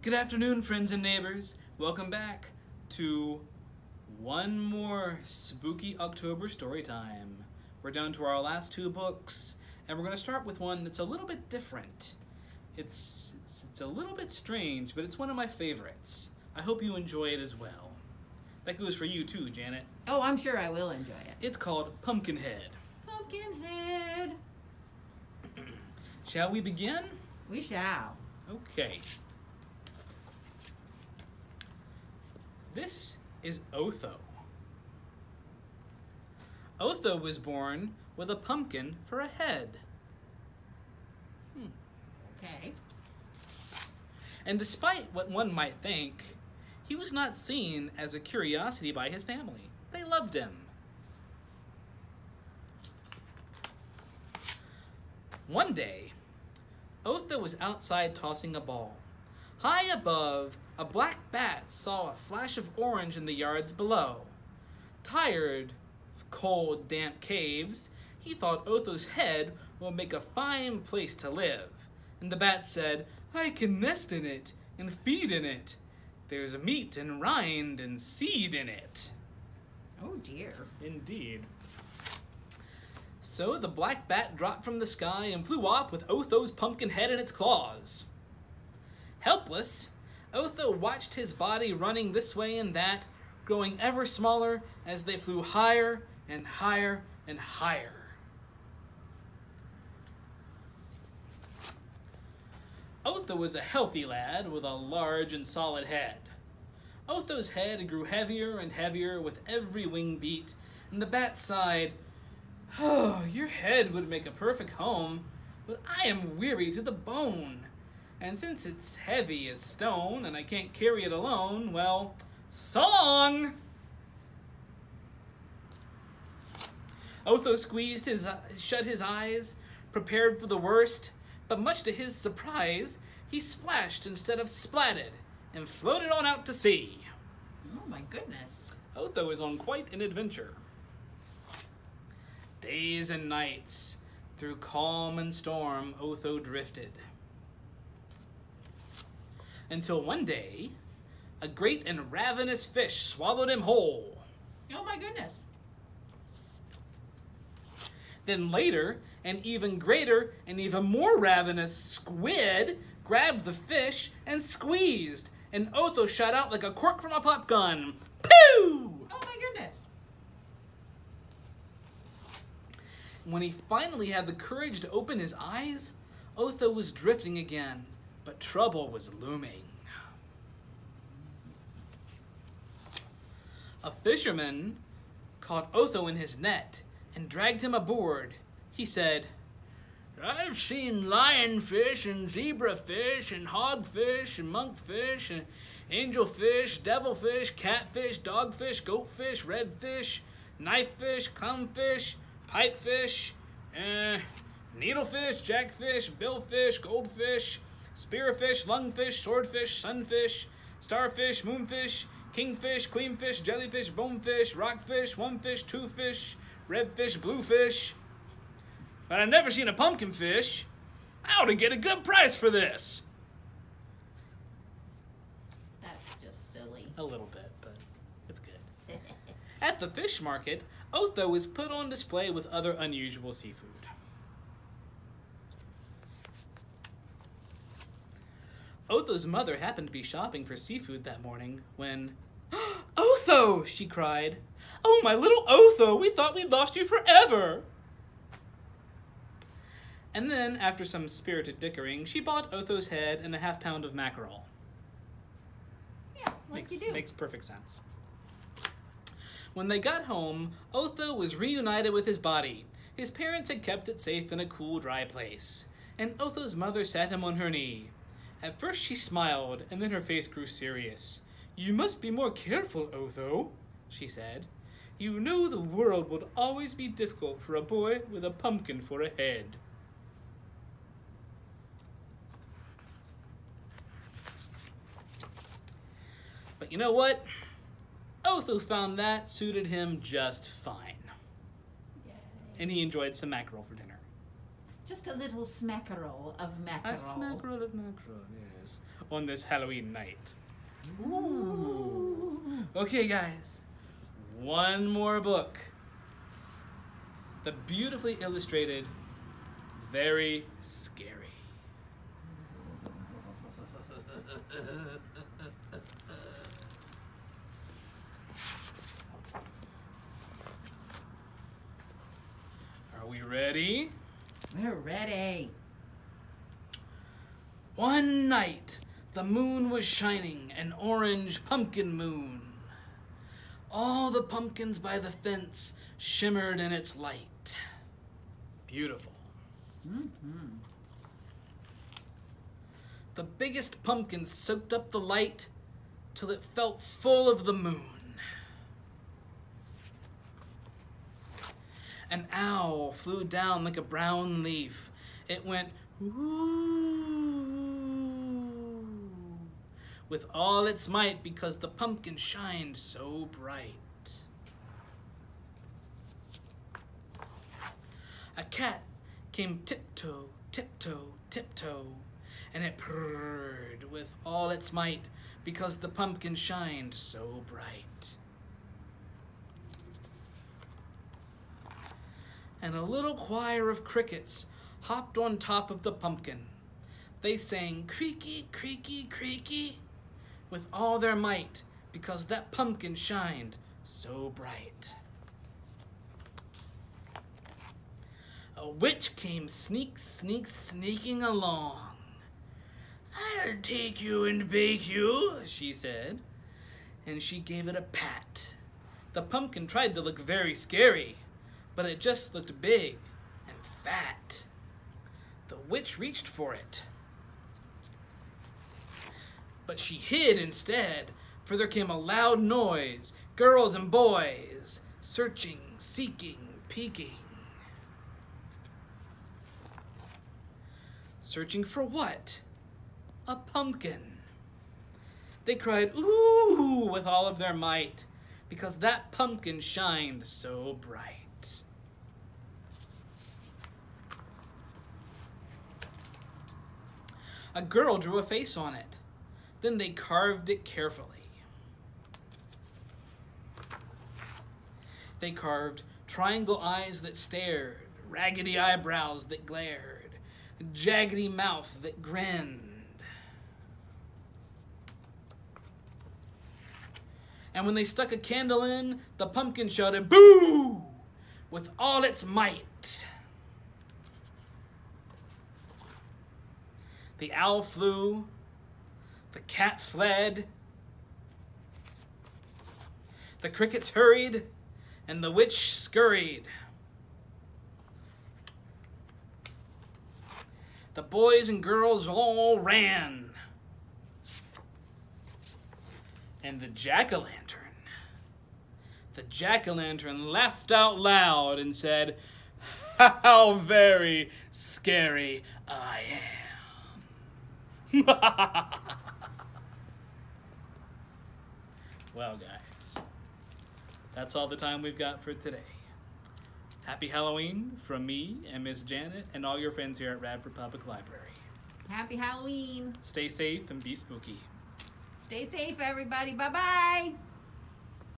Good afternoon, friends and neighbors. Welcome back to one more spooky October story time. We're down to our last two books, and we're going to start with one that's a little bit different. It's a little bit strange, but it's one of my favorites. I hope you enjoy it as well. That goes for you too, Janet. Oh, I'm sure I will enjoy it. It's called Pumpkinhead. Pumpkinhead. Shall we begin? We shall. Okay. This is Otho. Otho was born with a pumpkin for a head. Okay. And despite what one might think, he was not seen as a curiosity by his family. They loved him. One day, Otho was outside tossing a ball. High above, a black bat saw a flash of orange in the yards below. Tired of cold, damp caves, he thought Otho's head would make a fine place to live. And the bat said, "I can nest in it and feed in it. There's meat and rind and seed in it." Oh dear. Indeed. So the black bat dropped from the sky and flew off with Otho's pumpkin head in its claws. Helpless, Otho watched his body running this way and that, growing ever smaller as they flew higher and higher and higher. Otho was a healthy lad with a large and solid head. Otho's head grew heavier and heavier with every wing beat, and the bat sighed, "Oh, your head would make a perfect home, but I am weary to the bone. And since it's heavy as stone and I can't carry it alone, well, so long!" Otho shut his eyes, prepared for the worst, but much to his surprise, he splashed instead of splatted and floated on out to sea. Oh my goodness. Otho is on quite an adventure. Days and nights, through calm and storm, Otho drifted. Until one day, a great and ravenous fish swallowed him whole. Oh my goodness. Then later, an even greater and even more ravenous squid grabbed the fish and squeezed, and Otho shot out like a cork from a pop gun. Pew! Oh my goodness. When he finally had the courage to open his eyes, Otho was drifting again, but trouble was looming. A fisherman caught Otho in his net and dragged him aboard. He said, "I've seen lionfish and zebrafish and hogfish and monkfish and angelfish, devilfish, catfish, dogfish, goatfish, redfish, knifefish, clownfish, pipefish, needlefish, jackfish, billfish, goldfish, spearfish, lungfish, swordfish, sunfish, starfish, moonfish, kingfish, queenfish, jellyfish, bonefish, rockfish, onefish, twofish, redfish, bluefish. But I've never seen a pumpkin fish. I ought to get a good price for this." That's just silly. A little bit, but it's good. At the fish market, Otho was put on display with other unusual seafood. Otho's mother happened to be shopping for seafood that morning when, "Otho!" she cried. "Oh, my little Otho, we thought we'd lost you forever!" And then, after some spirited dickering, she bought Otho's head and a half-pound of mackerel. Yeah, like you do. Makes perfect sense. When they got home, Otho was reunited with his body. His parents had kept it safe in a cool, dry place. And Otho's mother sat him on her knee. At first she smiled, and then her face grew serious. "You must be more careful, Otho," she said. "You know the world would always be difficult for a boy with a pumpkin for a head." But you know what? Otho found that suited him just fine. Yay. And he enjoyed some mackerel for dinner. Just a little smackerel of mackerel. A smackerel of mackerel, yours on this Halloween night. Ooh. Okay, guys. One more book. The beautifully illustrated, very scary. Are we ready? We're ready. One night, the moon was shining, an orange pumpkin moon. All the pumpkins by the fence shimmered in its light. Beautiful. Mm-hmm. The biggest pumpkin soaked up the light till it felt full of the moon. An owl flew down like a brown leaf. It went, ooh, with all its might because the pumpkin shined so bright. A cat came tiptoe, tiptoe, tiptoe, and it purred with all its might because the pumpkin shined so bright. And a little choir of crickets hopped on top of the pumpkin. They sang creaky, creaky, creaky with all their might because that pumpkin shined so bright. A witch came sneak, sneak, sneaking along. "I'll take you and bake you," she said, and she gave it a pat. The pumpkin tried to look very scary, but it just looked big and fat. The witch reached for it, but she hid instead, for there came a loud noise, girls and boys, searching, seeking, peeking. Searching for what? A pumpkin. They cried, "Ooh," with all of their might, because that pumpkin shined so bright. A girl drew a face on it. Then they carved it carefully. They carved triangle eyes that stared, raggedy eyebrows that glared, jaggedy mouth that grinned. And when they stuck a candle in, the pumpkin shouted, "Boo!" with all its might. The owl flew, the cat fled, the crickets hurried, and the witch scurried. The boys and girls all ran. And the jack-o'-lantern laughed out loud and said, "How very scary I am." Well, guys, that's all the time we've got for today. Happy Halloween from me and Miss Janet and all your friends here at Radford Public Library. Happy Halloween. Stay safe and be spooky. Stay safe, everybody. Bye-bye.